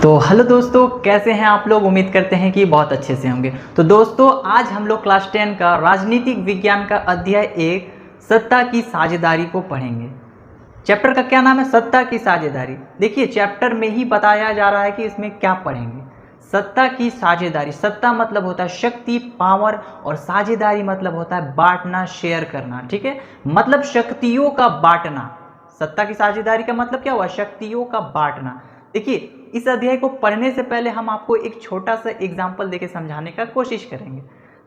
तो हेलो दोस्तों, कैसे हैं आप लोग। उम्मीद करते हैं कि बहुत अच्छे से होंगे। तो दोस्तों, आज हम लोग क्लास 10 का राजनीतिक विज्ञान का अध्याय 1 सत्ता की साझेदारी को पढ़ेंगे। चैप्टर का क्या नाम है? सत्ता की साझेदारी। देखिए, चैप्टर में ही बताया जा रहा है कि इसमें क्या पढ़ेंगे। सत्ता की साझेदारी। सत्ता मतलब होता है शक्ति, पावर, और साझेदारी मतलब होता है बांटना, शेयर करना। ठीक है, मतलब शक्तियों का बांटना। सत्ता की साझेदारी का मतलब क्या हुआ? शक्तियों का बांटना। देखिए, इस अध्याय को पढ़ने से पहले हम आपको एक छोटा सा एग्जाम्पल देके समझाने का कोशिश करेंगे।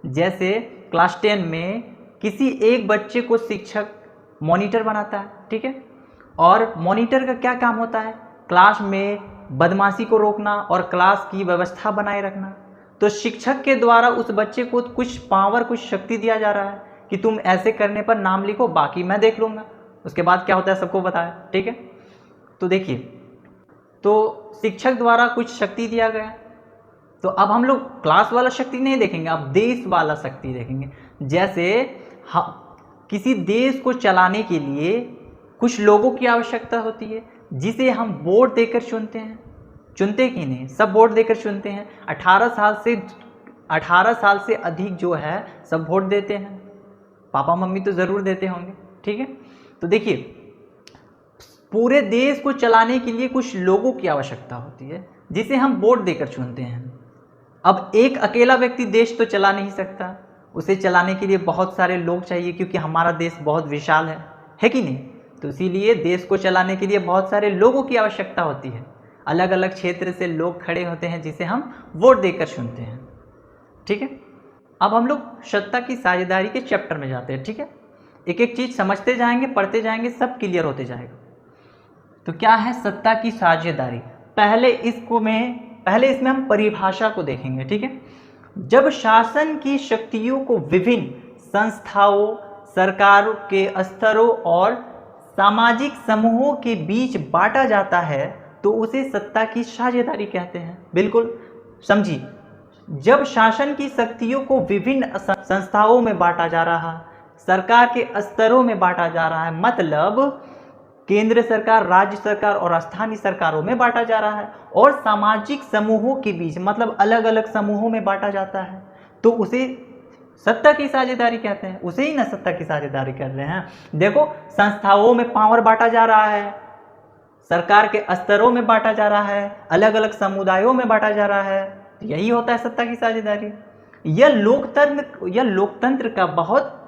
जैसे क्लास 10 में किसी एक बच्चे को शिक्षक मॉनिटर बनाता है, ठीक है, और मॉनिटर का क्या काम होता है? क्लास में बदमाशी को रोकना और क्लास की व्यवस्था बनाए रखना। तो शिक्षक के द्वारा उस बच्चे को कुछ पावर, कुछ शक्ति दिया जा रहा है कि तुम ऐसे करने पर नाम लिखो, बाकी मैं देख लूँगा। उसके बाद क्या होता है सबको बताया, ठीक है। तो देखिए, तो शिक्षक द्वारा कुछ शक्ति दिया गया। तो अब हम लोग क्लास वाला शक्ति नहीं देखेंगे, अब देश वाला शक्ति देखेंगे। जैसे किसी देश को चलाने के लिए कुछ लोगों की आवश्यकता होती है, जिसे हम वोट देकर चुनते हैं। चुनते कि नहीं? सब वोट देकर चुनते हैं। 18 साल से अधिक जो है सब वोट देते हैं। पापा मम्मी तो ज़रूर देते होंगे, ठीक है। तो देखिए, पूरे देश को चलाने के लिए कुछ लोगों की आवश्यकता होती है, जिसे हम वोट देकर चुनते हैं। अब एक अकेला व्यक्ति देश तो चला नहीं सकता, उसे चलाने के लिए बहुत सारे लोग चाहिए, क्योंकि हमारा देश बहुत विशाल है कि नहीं। तो इसीलिए देश को चलाने के लिए बहुत सारे लोगों की आवश्यकता होती है। अलग अलग क्षेत्र से लोग खड़े होते हैं, जिसे हम वोट देकर चुनते हैं, ठीक है। अब हम लोग सत्ता की साझेदारी के चैप्टर में जाते हैं, ठीक है। एक एक चीज़ समझते जाएंगे, पढ़ते जाएंगे, सब क्लियर होते जाएगा। तो क्या है सत्ता की साझेदारी? पहले इसमें हम परिभाषा को देखेंगे, ठीक है। जब शासन की शक्तियों को विभिन्न संस्थाओं, सरकारों के स्तरों और सामाजिक समूहों के बीच बांटा जाता है, तो उसे सत्ता की साझेदारी कहते हैं। बिल्कुल समझिए, जब शासन की शक्तियों को विभिन्न संस्थाओं में बांटा जा रहा है, सरकार के स्तरों में बांटा जा रहा है, मतलब केंद्र सरकार, राज्य सरकार और स्थानीय सरकारों में बांटा जा रहा है, और सामाजिक समूहों के बीच, मतलब अलग अलग समूहों में बांटा जाता है, तो उसे सत्ता की साझेदारी कहते हैं। उसे ही ना सत्ता की साझेदारी कर रहे हैं। देखो, संस्थाओं में पावर बांटा जा रहा है, सरकार के स्तरों में बांटा जा रहा है, अलग अलग समुदायों में बांटा जा रहा है, यही होता है सत्ता की साझेदारी। यह लोकतंत्र का बहुत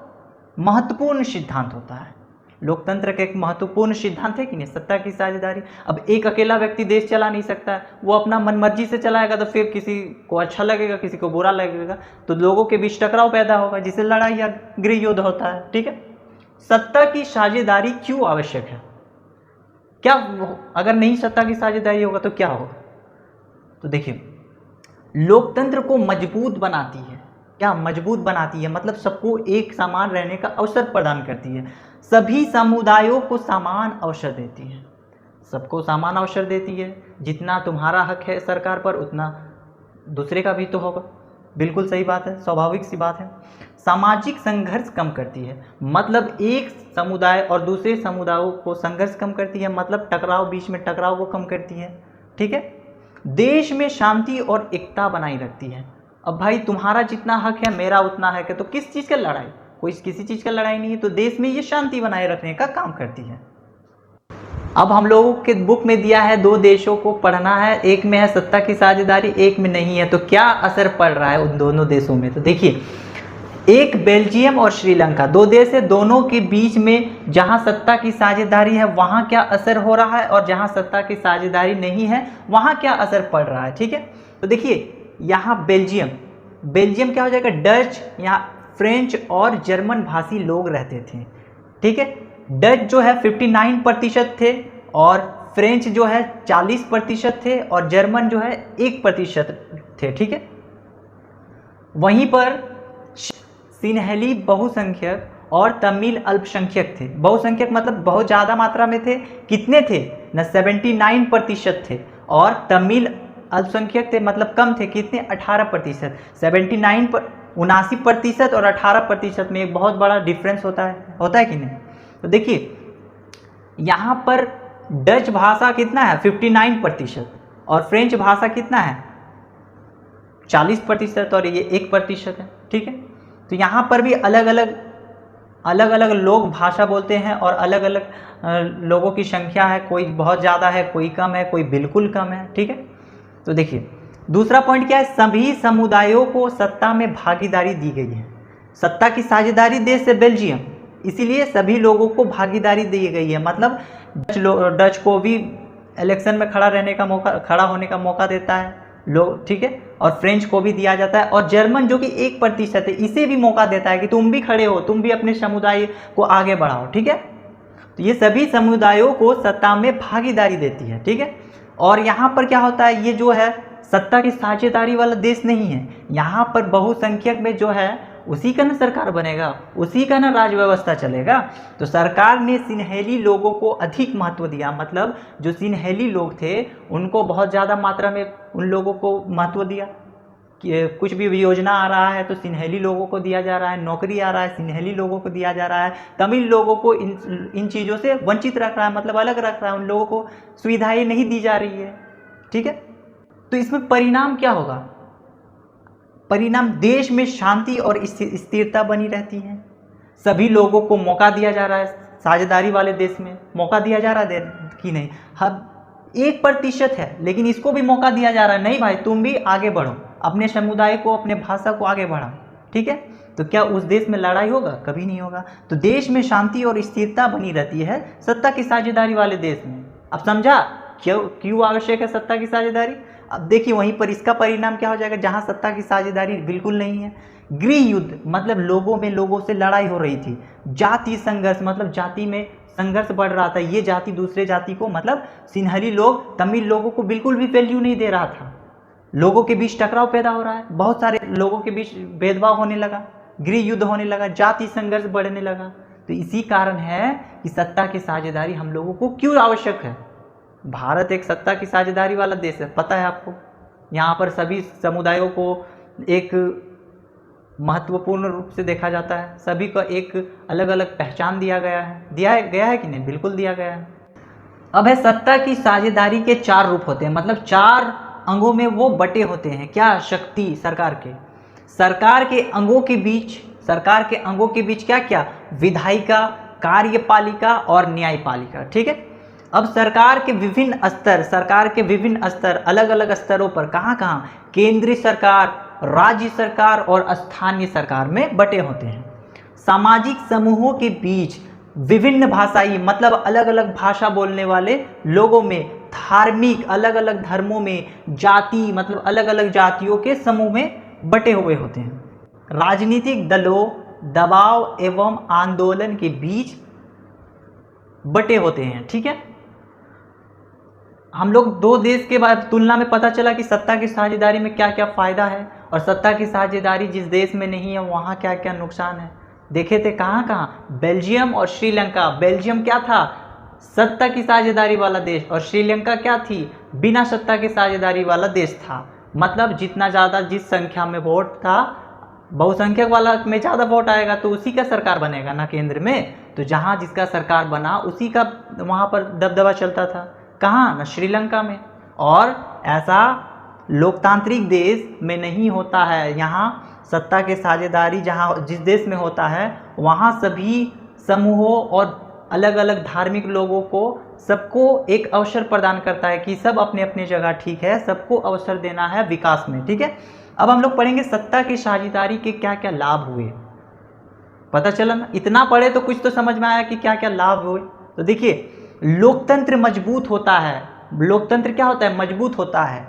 महत्वपूर्ण सिद्धांत होता है। लोकतंत्र का एक महत्वपूर्ण सिद्धांत है कि नहीं, सत्ता की साझेदारी। अब एक अकेला व्यक्ति देश चला नहीं सकता है, वो अपना मनमर्जी से चलाएगा तो फिर किसी को अच्छा लगेगा, किसी को बुरा लगेगा, तो लोगों के बीच टकराव पैदा होगा, जिससे लड़ाई या गृह युद्ध होता है, ठीक है। सत्ता की साझेदारी क्यों आवश्यक है? क्या अगर नहीं सत्ता की साझेदारी होगा तो क्या होगा? तो देखिए, लोकतंत्र को मजबूत बनाती है। क्या मजबूत बनाती है? मतलब सबको एक समान रहने का अवसर प्रदान करती है, सभी समुदायों को समान अवसर देती है, सबको समान अवसर देती है। जितना तुम्हारा हक है सरकार पर, उतना दूसरे का भी तो होगा। बिल्कुल सही बात है, स्वाभाविक सी बात है। सामाजिक संघर्ष कम करती है, मतलब एक समुदाय और दूसरे समुदायों को संघर्ष कम करती है, मतलब टकराव, बीच में टकराव को कम करती है, ठीक है। देश में शांति और एकता बनाई रखती है। अब भाई, तुम्हारा जितना हक है मेरा उतना हक है, तो किस चीज़ का लड़ाई? कोई किसी चीज़ का लड़ाई नहीं है। तो देश में ये शांति बनाए रखने का काम करती है। अब हम लोगों के बुक में दिया है 2 देशों को पढ़ना है, एक में है सत्ता की साझेदारी, एक में नहीं है। तो क्या असर पड़ रहा है उन दोनों देशों में? तो देखिए, एक बेल्जियम और श्रीलंका, 2 देश है, दोनों के बीच में जहां सत्ता की साझेदारी है वहां क्या असर हो रहा है, और जहां सत्ता की साझेदारी नहीं है वहां क्या असर पड़ रहा है, ठीक है। तो देखिए, यहाँ बेल्जियम क्या हो जाएगा? डच, यहाँ फ्रेंच और जर्मन भाषी लोग रहते थे, ठीक है। डच जो है 59% थे, और फ्रेंच जो है 40% थे, और जर्मन जो है 1% थे, ठीक है। वहीं पर सिन्हली बहुसंख्यक और तमिल अल्पसंख्यक थे। बहुसंख्यक मतलब बहुत ज़्यादा मात्रा में थे। कितने थे? न 79% थे, और तमिल अल्पसंख्यक थे, मतलब कम थे। कितने? 18%। 79% और 18% में एक बहुत बड़ा डिफरेंस होता है कि नहीं? तो देखिए, यहाँ पर डच भाषा कितना है? 59%, और फ्रेंच भाषा कितना है 40% और ये 1% है। ठीक है, तो यहाँ पर भी अलग अलग लोग भाषा बोलते हैं और अलग अलग लोगों की संख्या है, कोई बहुत ज़्यादा है, कोई कम है, कोई बिल्कुल कम है। ठीक है, तो देखिए दूसरा पॉइंट क्या है, सभी समुदायों को सत्ता में भागीदारी दी गई है। सत्ता की साझेदारी देश है बेल्जियम, इसीलिए सभी लोगों को भागीदारी दी गई है। मतलब डच को भी इलेक्शन में खड़ा होने का मौका देता है लोग। ठीक है, और फ्रेंच को भी दिया जाता है, और जर्मन जो कि 1% है इसे भी मौका देता है कि तुम भी खड़े हो, तुम भी अपने समुदाय को आगे बढ़ाओ। ठीक है, तो ये सभी समुदायों को सत्ता में भागीदारी देती है। ठीक है, और यहाँ पर क्या होता है, ये जो है सत्ता की साझेदारी वाला देश नहीं है, यहाँ पर बहुसंख्यक में जो है उसी का ना सरकार बनेगा, उसी का ना राज व्यवस्था चलेगा। तो सरकार ने सिन्हेली लोगों को अधिक महत्व दिया, मतलब जो सिन्हेली लोग थे उनको बहुत ज़्यादा मात्रा में उन लोगों को महत्व दिया कि कुछ भी योजना आ रहा है तो सिन्हेली लोगों को दिया जा रहा है, नौकरी आ रहा है सिन्हेली लोगों को दिया जा रहा है, तमिल लोगों को इन चीज़ों से वंचित रख रहा है, मतलब अलग रख रहा है, उन लोगों को सुविधाएं नहीं दी जा रही है। ठीक है, तो इसमें परिणाम क्या होगा, परिणाम देश में शांति और स्थिरता बनी रहती है। सभी लोगों को मौका दिया जा रहा है, साझेदारी वाले देश में मौका दिया जा रहा है कि नहीं, हम 1% है लेकिन इसको भी मौका दिया जा रहा है, नहीं भाई तुम भी आगे बढ़ो, अपने समुदाय को अपने भाषा को आगे बढ़ाओ। ठीक है, तो क्या उस देश में लड़ाई होगा, कभी नहीं होगा। तो देश में शांति और स्थिरता बनी रहती है सत्ता की साझेदारी वाले देश में। अब समझा क्यों आवश्यक है सत्ता की साझेदारी। अब देखिए वहीं पर इसका परिणाम क्या हो जाएगा, जहां सत्ता की साझेदारी बिल्कुल नहीं है, गृह युद्ध मतलब लोगों से लड़ाई हो रही थी, जाति संघर्ष मतलब जाति में संघर्ष बढ़ रहा था, ये जाति दूसरे जाति को, मतलब सिन्हली लोग तमिल लोगों को बिल्कुल भी वैल्यू नहीं दे रहा था, लोगों के बीच टकराव पैदा हो रहा है, बहुत सारे लोगों के बीच भेदभाव होने लगा, गृह युद्ध होने लगा, जाति संघर्ष बढ़ने लगा। तो इसी कारण है कि सत्ता की साझेदारी हम लोगों को क्यों आवश्यक है। भारत एक सत्ता की साझेदारी वाला देश है, पता है आपको, यहाँ पर सभी समुदायों को एक महत्वपूर्ण रूप से देखा जाता है, सभी को एक अलग अलग पहचान दिया गया है कि नहीं, बिल्कुल दिया गया है। अब है सत्ता की साझेदारी के 4 रूप होते हैं, मतलब 4 अंगों में वो बटे होते हैं। क्या शक्ति सरकार के अंगों के बीच क्या क्या, विधायिका, कार्यपालिका और न्यायपालिका। ठीक है, अब सरकार के विभिन्न स्तर अलग अलग स्तरों पर कहाँ केंद्रीय सरकार, राज्य सरकार और स्थानीय सरकार में बटे होते हैं। सामाजिक समूहों के बीच विभिन्न भाषाई मतलब अलग अलग भाषा बोलने वाले लोगों में, धार्मिक अलग अलग धर्मों में, जाति मतलब अलग अलग जातियों के समूह में बटे हुए होते हैं। राजनीतिक दलों दबाव एवं आंदोलन के बीच बटे होते हैं। ठीक है, हम लोग 2 देश के बाद तुलना में पता चला कि सत्ता की साझेदारी में क्या क्या फायदा है और सत्ता की साझेदारी जिस देश में नहीं है वहाँ क्या क्या नुकसान है। देखे थे कहाँ बेल्जियम और श्रीलंका। बेल्जियम क्या था, सत्ता की साझेदारी वाला देश, और श्रीलंका क्या थी, बिना सत्ता की साझेदारी वाला देश था। मतलब जितना ज़्यादा जिस संख्या में वोट था, बहुसंख्यक वाला में ज़्यादा वोट आएगा तो उसी का सरकार बनेगा ना केंद्र में, तो जहाँ जिसका सरकार बना उसी का वहाँ पर दबदबा चलता था। कहाँ ना श्रीलंका में। और ऐसा लोकतांत्रिक देश में नहीं होता है, यहाँ सत्ता के साझेदारी जहाँ जिस देश में होता है वहाँ सभी समूहों और अलग अलग धार्मिक लोगों को सबको एक अवसर प्रदान करता है कि सब अपने अपने जगह ठीक है, सबको अवसर देना है विकास में। ठीक है, अब हम लोग पढ़ेंगे सत्ता की साझेदारी के क्या क्या लाभ हुए। पता चला ना, इतना पढ़े तो कुछ तो समझ में आया कि क्या क्या लाभ हुए। तो देखिए लोकतंत्र मजबूत होता है। लोकतंत्र क्या होता है, मजबूत होता है।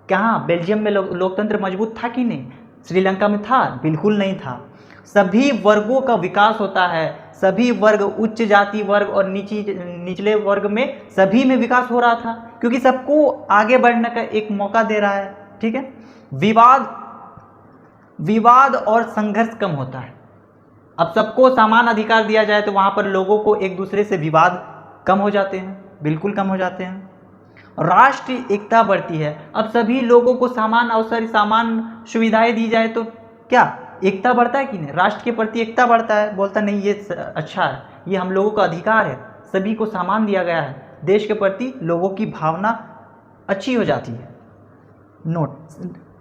कहाँ बेल्जियम में लोकतंत्र मजबूत था कि नहीं, श्रीलंका में था, बिल्कुल नहीं था। सभी वर्गों का विकास होता है, सभी वर्ग, उच्च जाति वर्ग और निचले वर्ग में सभी में विकास हो रहा था, क्योंकि सबको आगे बढ़ने का एक मौका दे रहा है। ठीक है, विवाद और संघर्ष कम होता है। अब सबको समान अधिकार दिया जाए तो वहाँ पर लोगों को एक दूसरे से विवाद कम हो जाते हैं, बिल्कुल कम हो जाते हैं। राष्ट्रीय एकता बढ़ती है। अब सभी लोगों को समान अवसर, समान सुविधाएं दी जाए तो क्या एकता बढ़ता है कि नहीं, राष्ट्र के प्रति एकता बढ़ता है, बोलता नहीं ये अच्छा है, ये हम लोगों का अधिकार है, सभी को समान दिया गया है, देश के प्रति लोगों की भावना अच्छी हो जाती है। नोट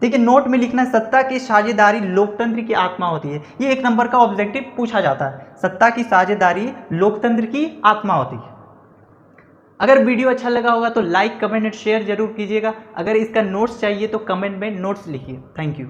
देखिए, नोट में लिखना है सत्ता की साझेदारी लोकतंत्र की आत्मा होती है। ये 1 नंबर का ऑब्जेक्टिव पूछा जाता है, सत्ता की साझेदारी लोकतंत्र की आत्मा होती है। अगर वीडियो अच्छा लगा होगा तो लाइक, कमेंट एंड शेयर जरूर कीजिएगा। अगर इसका नोट्स चाहिए तो कमेंट में नोट्स लिखिए। Thank you.